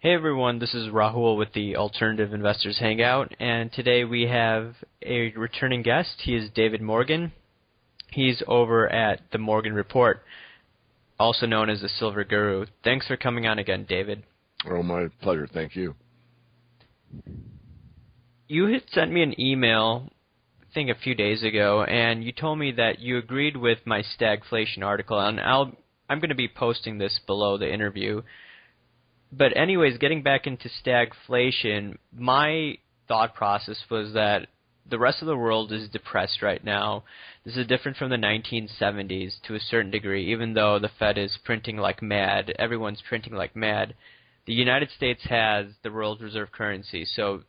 Hey everyone, this is Rahul with the Alternative Investors Hangout, and today we have a returning guest. He is David Morgan. He's over at the Morgan Report, also known as the Silver Guru. Thanks for coming on again, David. Oh, my pleasure. Thank you. You had sent me an email, I think a few days ago, and you told me that you agreed with my stagflation article, and I'm going to be posting this below the interview. But anyways, getting back into stagflation, my thought process was that the rest of the world is depressed right now. This is different from the 1970s to a certain degree, even though the Fed is printing like mad. Everyone's printing like mad. The United States has the world's reserve currency, so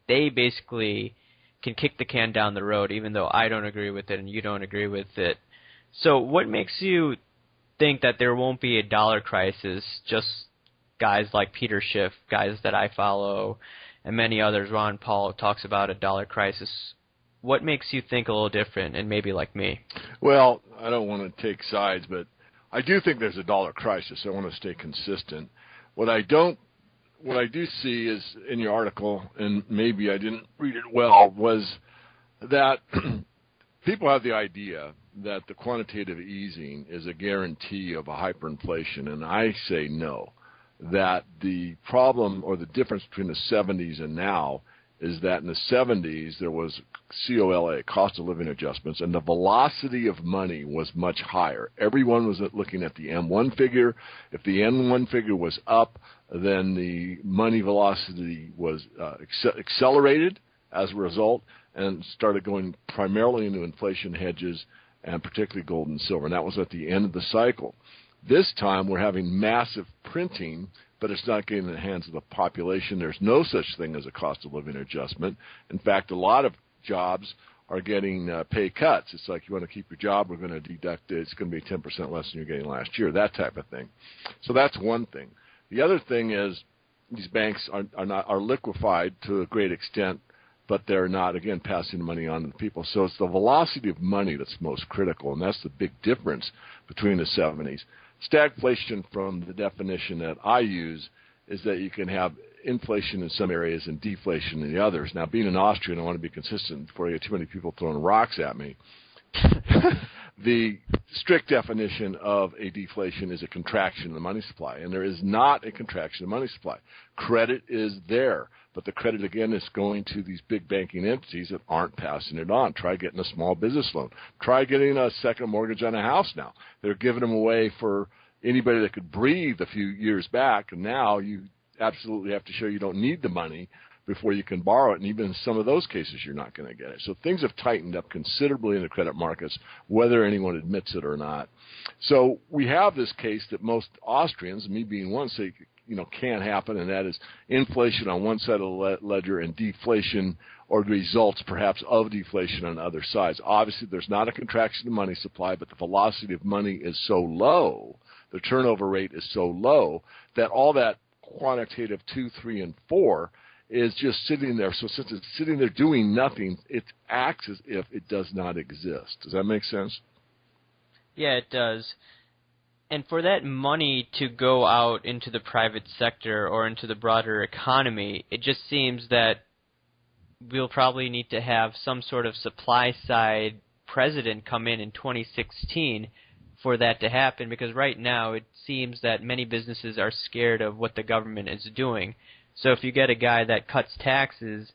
they basically can kick the can down the road, even though I don't agree with it and you don't agree with it. So what makes you think that there won't be a dollar crisis, just guys like Peter Schiff, guys that I follow, and many others? Ron Paul talks about a dollar crisis. What makes you think a little different and maybe like me? Well, I don't want to take sides, but I do think there's a dollar crisis. I want to stay consistent. What I do see is in your article, and maybe I didn't read it well, was that people have the idea that the quantitative easing is a guarantee of a hyperinflation, and I say no. That the problem or the difference between the 70s and now is that in the 70s there was COLA, cost of living adjustments, and the velocity of money was much higher. Everyone was looking at the M1 figure. If the M1 figure was up, then the money velocity was accelerated as a result and started going primarily into inflation hedges and particularly gold and silver. And that was at the end of the cycle. This time we're having massive printing, but it's not getting in the hands of the population. There's no such thing as a cost of living adjustment. In fact, a lot of jobs are getting pay cuts. It's like, you want to keep your job, we're going to deduct it. It's going to be 10% less than you're getting last year, that type of thing. So that's one thing. The other thing is these banks are liquefied to a great extent, but they're not, again, passing the money on to the people. So it's the velocity of money that's most critical, and that's the big difference between the 70s. Stagflation, from the definition that I use, is that you can have inflation in some areas and deflation in the others. Now, being an Austrian, I want to be consistent before I get too many people throwing rocks at me. The strict definition of a deflation is a contraction in the money supply, and there is not a contraction in the money supply. Credit is there, but the credit, again, is going to these big banking entities that aren't passing it on. Try getting a small business loan. Try getting a second mortgage on a house now. They're giving them away for anybody that could breathe a few years back, and now you absolutely have to show you don't need the money before you can borrow it, and even in some of those cases you're not going to get it. So things have tightened up considerably in the credit markets, whether anyone admits it or not. So we have this case that most Austrians, me being one, say, can't happen, and that is inflation on one side of the ledger and deflation or the results perhaps of deflation on other sides. Obviously there's not a contraction in the money supply, but the velocity of money is so low, the turnover rate is so low, that all that quantitative 2, 3, and 4 is just sitting there. So since it's sitting there doing nothing, it acts as if it does not exist. Does that make sense? Yeah, it does. And for that money to go out into the private sector or into the broader economy, it just seems that we'll probably need to have some sort of supply-side president come in 2016 for that to happen, because right now it seems that many businesses are scared of what the government is doing. So if you get a guy that cuts taxes,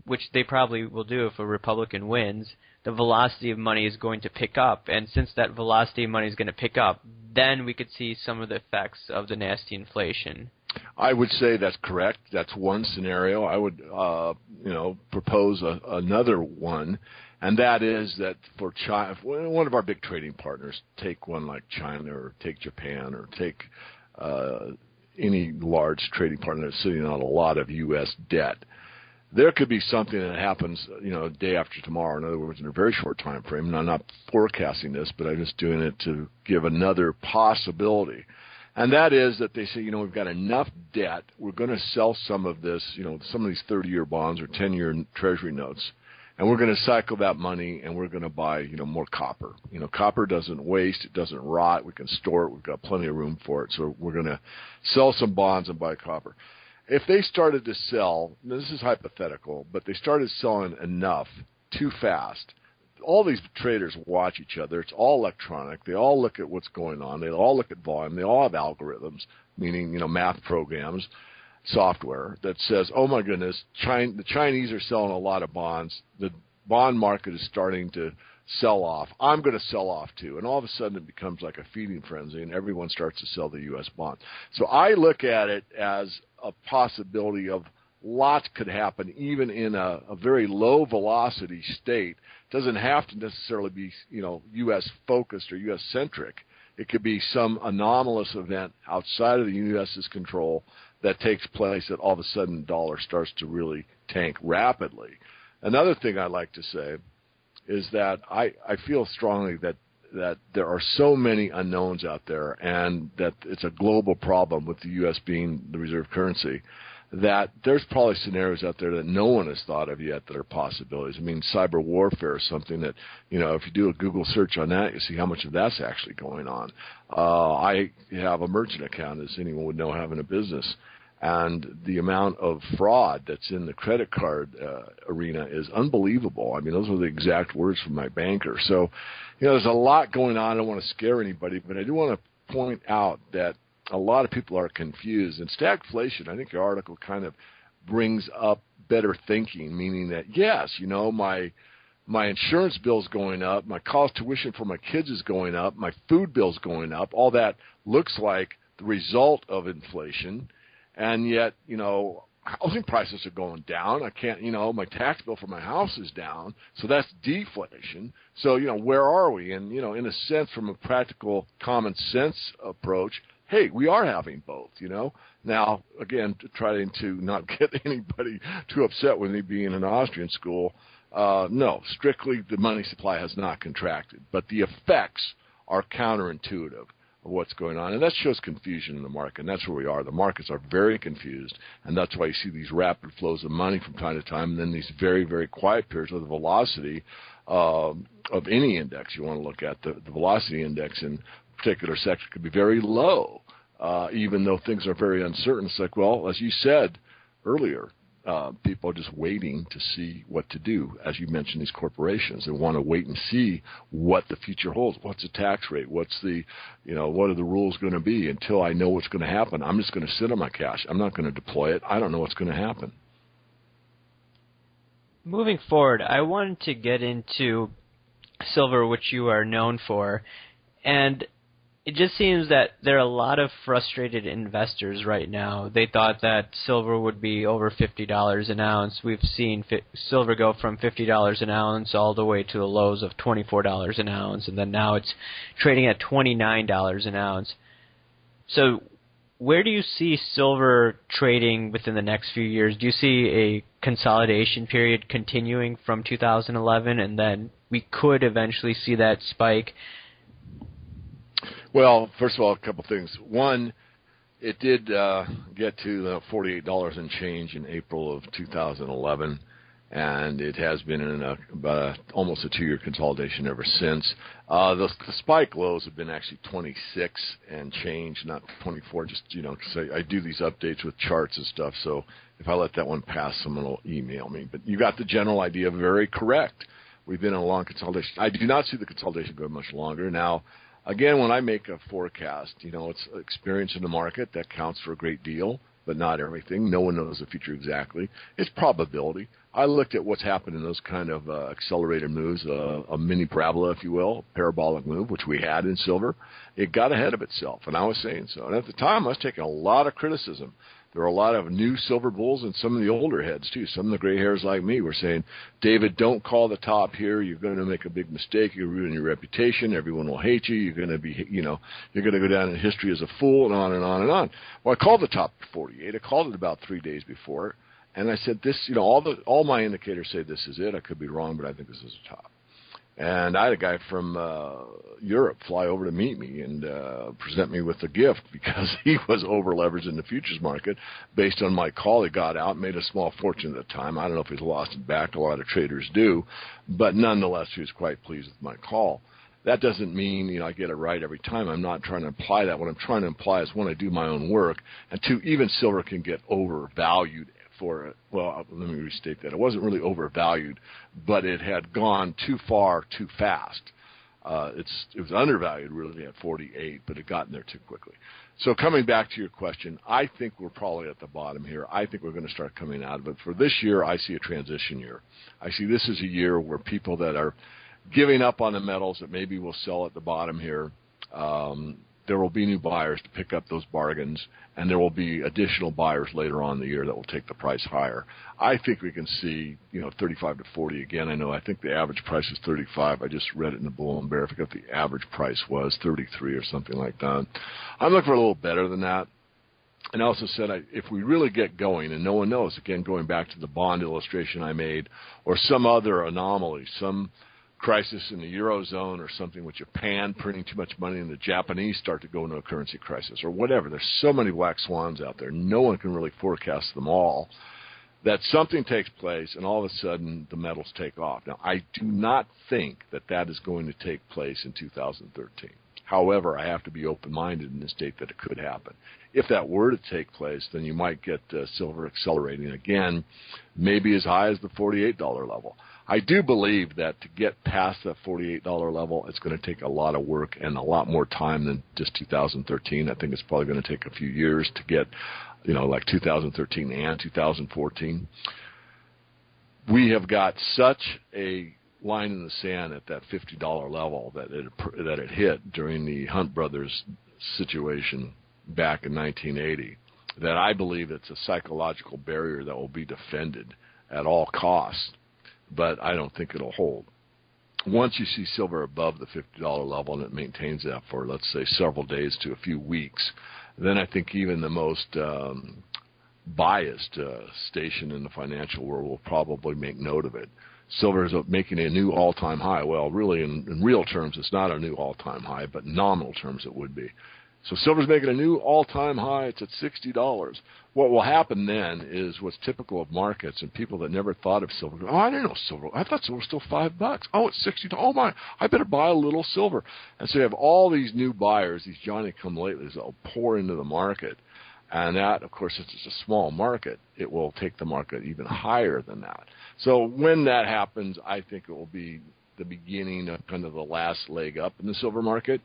which they probably will do if a Republican wins, the velocity of money is going to pick up. And since that velocity of money is going to pick up, then we could see some of the effects of the nasty inflation. I would say that's correct. That's one scenario. I would, propose another one, and that is that for China, one of our big trading partners, take one like China or take Japan or take any large trading partner that's sitting on a lot of U.S. debt. There could be something that happens, day after tomorrow. In other words, in a very short time frame. And I'm not forecasting this, but I'm just doing it to give another possibility. And that is that they say, we've got enough debt. We're going to sell some of this, some of these 30-year bonds or 10-year Treasury notes, and we're going to cycle that money, and we're going to buy, more copper. Copper doesn't waste, it doesn't rot. We can store it. We've got plenty of room for it. So we're going to sell some bonds and buy copper. If they started to sell, this is hypothetical, but they started selling enough too fast, all these traders watch each other. It's all electronic. They all look at what's going on. They all look at volume. They all have algorithms, meaning, math programs, software that says, oh, my goodness, the Chinese are selling a lot of bonds. The bond market is starting to sell off. I'm going to sell off too. And all of a sudden it becomes like a feeding frenzy, and everyone starts to sell the U.S. bonds. So I look at it as a possibility of lots could happen even in a very low velocity state. It doesn't have to necessarily be, U.S. focused or U.S. centric. It could be some anomalous event outside of the U.S.'s control that takes place that all of a sudden the dollar starts to really tank rapidly. Another thing I'd like to say is that I feel strongly that there are so many unknowns out there, and that it's a global problem with the U.S. being the reserve currency, that there's probably scenarios out there that no one has thought of yet that are possibilities. I mean, cyber warfare is something that, if you do a Google search on that, you see how much of that's actually going on. I have a merchant account, as anyone would know, having a business. And the amount of fraud that's in the credit card arena is unbelievable. I mean, those were the exact words from my banker. So, there's a lot going on. I don't want to scare anybody, but I do want to point out that a lot of people are confused. And stagflation, I think your article kind of brings up better thinking, meaning that, yes, my insurance bill's going up, my college tuition for my kids is going up, my food bill's going up. All that looks like the result of inflation. And yet, housing prices are going down. I can't, my tax bill for my house is down. So that's deflation. So, where are we? And, in a sense, from a practical common sense approach, hey, we are having both, Now, again, trying to not get anybody too upset with me being in Austrian school, no, strictly the money supply has not contracted. But the effects are counterintuitive of what's going on, and that shows confusion in the market, and that's where we are. The markets are very confused, and that's why you see these rapid flows of money from time to time, and then these very, very quiet periods where the velocity of any index you want to look at, the velocity index in a particular sector could be very low, even though things are very uncertain. It's like, well, as you said earlier, people are just waiting to see what to do. As you mentioned, these corporations, they want to wait and see what the future holds. What's the tax rate? What's the, what are the rules going to be? Until I know what's going to happen, I'm just going to sit on my cash. I'm not going to deploy it. I don't know what's going to happen. Moving forward, I wanted to get into silver, which you are known for, and it just seems that there are a lot of frustrated investors right now. They thought that silver would be over $50 an ounce. We've seen silver go from $50 an ounce all the way to the lows of $24 an ounce, and then now it's trading at $29 an ounce. So where do you see silver trading within the next few years? Do you see a consolidation period continuing from 2011, and then we could eventually see that spike? Well, first of all, a couple things. One, it did get to $48 and change in April of 2011, and it has been in about almost a 2-year consolidation ever since. The spike lows have been actually 26 and change, not 24. Just, because I do these updates with charts and stuff, so if I let that one pass, someone will email me. But you got the general idea very correct. We've been in a long consolidation. I do not see the consolidation going much longer. Now, again, when I make a forecast, it's experience in the market that counts for a great deal, but not everything. No one knows the future exactly. It's probability. I looked at what's happened in those kind of accelerated moves, a mini parabola, if you will, a parabolic move, which we had in silver. It got ahead of itself, and I was saying so. And at the time, I was taking a lot of criticism. There were a lot of new silver bulls and some of the older heads, too. Some of the gray hairs like me were saying, David, don't call the top here. You're going to make a big mistake. You'll ruin your reputation. Everyone will hate you. You're going to be, you're going to go down in history as a fool, and on and on and on. Well, I called the top 48. I called it about 3 days before. And I said, this, all my indicators say this is it. I could be wrong, but I think this is the top. And I had a guy from Europe fly over to meet me and present me with a gift because he was over-leveraged in the futures market based on my call. He got out, made a small fortune at the time. I don't know if he's lost it back. A lot of traders do. But nonetheless, he was quite pleased with my call. That doesn't mean, I get it right every time. I'm not trying to imply that. What I'm trying to imply is, one, I do my own work, and two, even silver can get overvalued for it. Well, let me restate that. It wasn't really overvalued, but it had gone too far too fast. It was undervalued really at 48, but it got in there too quickly. So coming back to your question, I think we're probably at the bottom here. I think we're going to start coming out of it. For this year, I see a transition year. I see this is a year where people that are giving up on the metals that maybe will sell at the bottom here, there will be new buyers to pick up those bargains, and there will be additional buyers later on in the year that will take the price higher. I think we can see, 35 to 40 again. I think the average price is 35. I just read it in the Bull and Bear. I forgot the average price was 33 or something like that. I'm looking for a little better than that. And I also said, if we really get going, and no one knows, again, going back to the bond illustration I made, or some other anomaly, some crisis in the Eurozone or something with Japan printing too much money and the Japanese start to go into a currency crisis or whatever. There's so many black swans out there. No one can really forecast them all. That something takes place and all of a sudden the metals take off. Now, I do not think that is going to take place in 2013. However, I have to be open-minded in the state that it could happen. If that were to take place, then you might get silver accelerating again, maybe as high as the $48 level. I do believe that to get past that $48 level, it's going to take a lot of work and a lot more time than just 2013. I think it's probably going to take a few years to get, like 2013 and 2014. We have got such a line in the sand at that $50 level that it hit during the Hunt Brothers situation back in 1980 that I believe it's a psychological barrier that will be defended at all costs. But I don't think it'll hold. Once you see silver above the $50 level and it maintains that for, let's say, several days to a few weeks, then I think even the most biased station in the financial world will probably make note of it. Silver is making a new all-time high. Well, really, in real terms, it's not a new all-time high, but in nominal terms it would be. So silver's making a new all-time high. It's at $60. What will happen then is what's typical of markets and people that never thought of silver. Oh, I didn't know silver. I thought silver was still $5. Oh, it's $60. Oh, my, I better buy a little silver. And so you have all these new buyers, these Johnny-come-latelys that will pour into the market. And that, of course, since it's a small market, it will take the market even higher than that. So when that happens, I think it will be the beginning of kind of the last leg up in the silver market.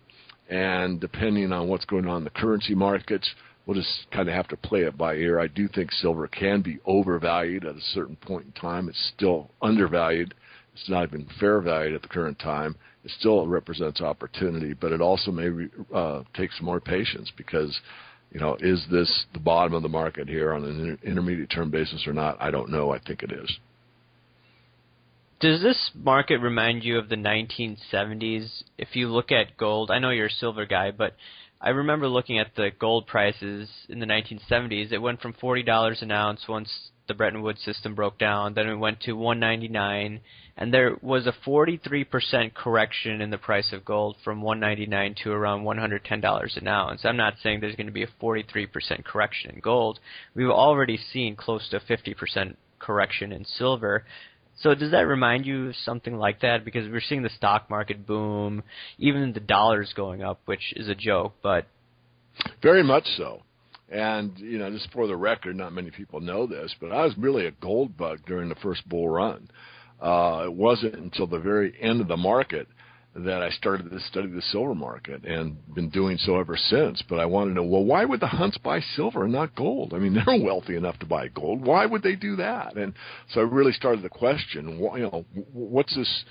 And depending on what's going on in the currency markets, we'll just kind of have to play it by ear. I do think silver can be overvalued at a certain point in time. It's still undervalued. It's not even fair valued at the current time. It still represents opportunity, but it also may take some more patience because, is this the bottom of the market here on an intermediate term basis or not? I don't know. I think it is. Does this market remind you of the 1970s? If you look at gold, I know you're a silver guy, but I remember looking at the gold prices in the 1970s. It went from $40 an ounce once the Bretton Woods system broke down. Then it went to $199, and there was a 43% correction in the price of gold from $199 to around $110 an ounce. I'm not saying there's going to be a 43% correction in gold. We've already seen close to a 50% correction in silver. So does that remind you of something like that? Because we're seeing the stock market boom, even the dollar's going up, which is a joke, but... Very much so. And, just for the record, not many people know this, but I was really a gold bug during the first bull run. It wasn't until the very end of the market that I started to study the silver market and been doing so ever since. But I wanted to know, well, why would the Hunts buy silver and not gold? I mean, they're wealthy enough to buy gold. Why would they do that? And so I really started to question, what's this,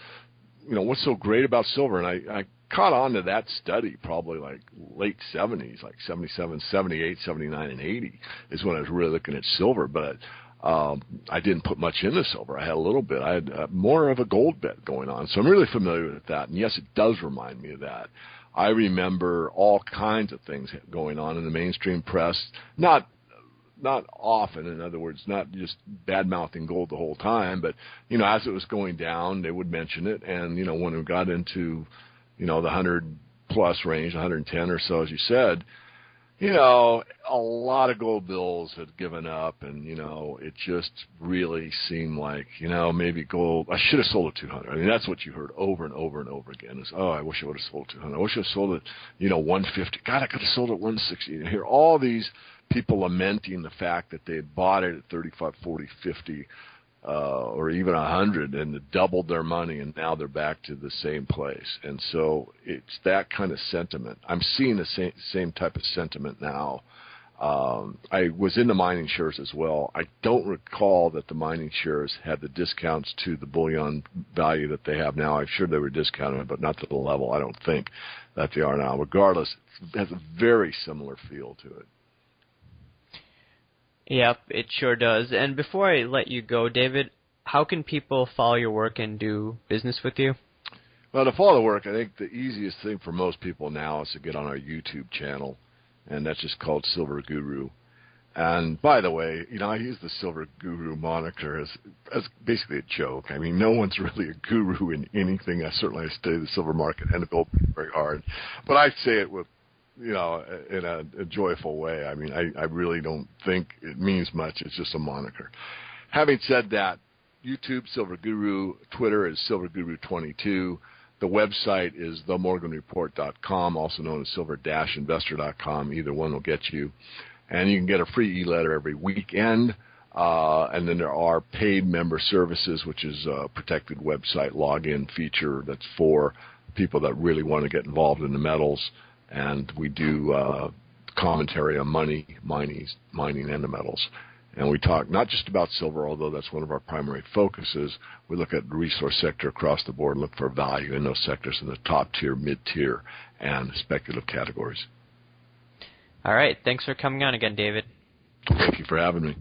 what's so great about silver? And I caught on to that study probably like late 70s, like 77, 78, 79, and 80 is when I was really looking at silver. But I didn't put much into silver. I had a little bit. I had more of a gold bet going on. So I'm really familiar with that. And, yes, it does remind me of that. I remember all kinds of things going on in the mainstream press, not not often. In other words, not just bad-mouthing gold the whole time, but, you know, as it was going down, they would mention it. And, you know, when it got into, you know, the 100-plus range, 110 or so, as you said, you know, a lot of gold bills had given up, and, you know, it just really seemed like, you know, maybe gold, I should have sold at 200. I mean, that's what you heard over and over and over again is, oh, I wish I would have sold at 200. I wish I would have sold at, you know, 150. God, I could have sold at 160. And hear all these people lamenting the fact that they had bought it at 35, 40, 50, or even 100, and it doubled their money, and now they're back to the same place. And so it's that kind of sentiment. I'm seeing the same type of sentiment now. I was in the mining shares as well. I don't recall that the mining shares had the discounts to the bullion value that they have now. I'm sure they were discounted, but not to the level, I don't think, that they are now. Regardless, it has a very similar feel to it. Yep, it sure does. And before I let you go, David, how can people follow your work and do business with you? Well, to follow the work, I think the easiest thing for most people now is to get on our YouTube channel, and that's just called Silver Guru. And by the way, you know, I use the Silver Guru moniker as basically a joke. I mean, no one's really a guru in anything. I study the silver market and the gold very hard, but I say it with, you know, in a joyful way. I mean, I really don't think it means much. It's just a moniker. Having said that, YouTube, Silver Guru, Twitter is Silver Guru 22. The website is themorganreport.com, also known as silver-investor.com. Either one will get you. And you can get a free e-letter every weekend. And then there are paid member services, which is a protected website login feature that's for people that really want to get involved in the metals. And we do commentary on money, mining, and the metals. And we talk not just about silver, although that's one of our primary focuses. We look at the resource sector across the board and look for value in those sectors in the top tier, mid-tier, and speculative categories. All right. Thanks for coming on again, David. Thank you for having me.